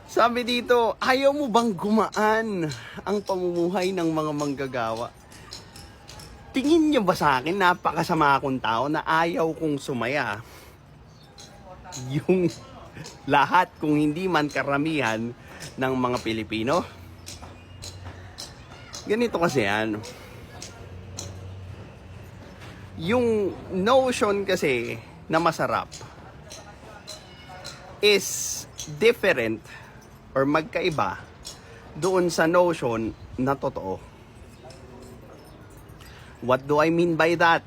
Sabi dito, ayaw mo bang gumaan ang pamumuhay ng mga manggagawa? Tingin niyo ba sa akin, napakasama akong tao na ayaw kong sumaya? Yung lahat, kung hindi man karamihan ng mga Pilipino? Ganito kasi yan. Yung notion kasi na masarap is different or magkaiba doon sa notion na totoo. What do I mean by that?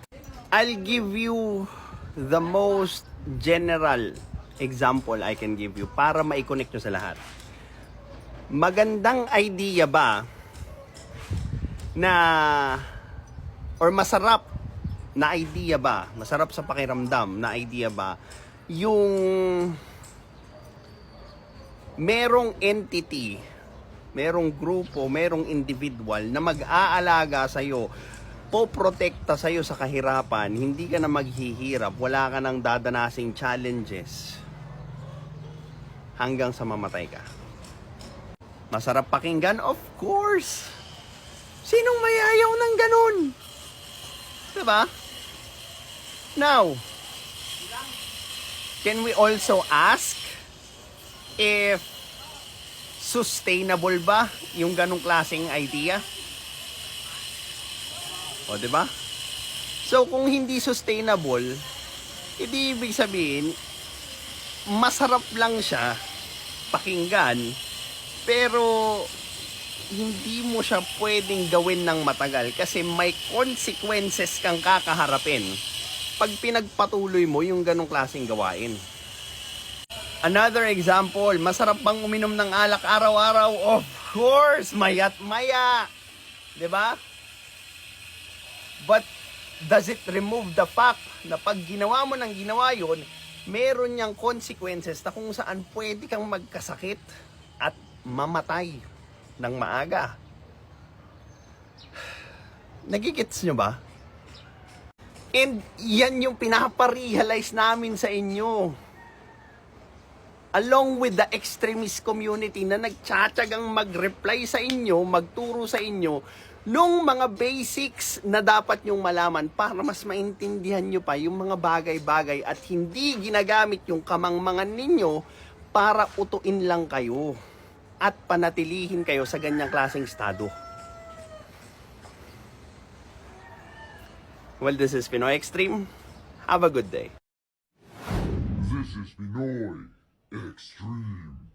I'll give you the most general example I can give you para ma-connect nyo sa lahat. Magandang idea ba na or masarap na idea ba, masarap sa pakiramdam na idea ba yung merong entity, merong grupo, merong individual na mag-aalaga sa'yo, poprotekta sa'yo sa kahirapan, hindi ka na maghihirap, wala ka nang dadanasing challenges hanggang sa mamatay ka. Masarap pakinggan? Of course! Sinong may ayaw ng ganun? Diba? Now, can we also ask if sustainable ba yung ganong klaseng idea? O, diba? So, kung hindi sustainable, edi ibig sabihin, masarap lang siya pakinggan, pero hindi mo siya pwedeng gawin ng matagal kasi may consequences kang kakaharapin pag pinagpatuloy mo yung ganong klaseng gawain. Another example, masarap bang uminom ng alak araw-araw? Of course, maya't maya. 'Di ba? But does it remove the fact na pag ginawa mo ng ginawa yun, meron niyang consequences na kung saan pwede kang magkasakit at mamatay ng maaga? Nagigets nyo ba? And yan yung pinaparealize namin sa inyo. Along with the extremist community na nagtsatsagang mag-reply sa inyo, magturo sa inyo, nung mga basics na dapat nyong malaman para mas maintindihan nyo pa yung mga bagay-bagay at hindi ginagamit yung kamangmangan ninyo para utuin lang kayo at panatilihin kayo sa ganyang klaseng estado. Well, this is Pinoy Extreme. Have a good day. This is Pinoy Extreme.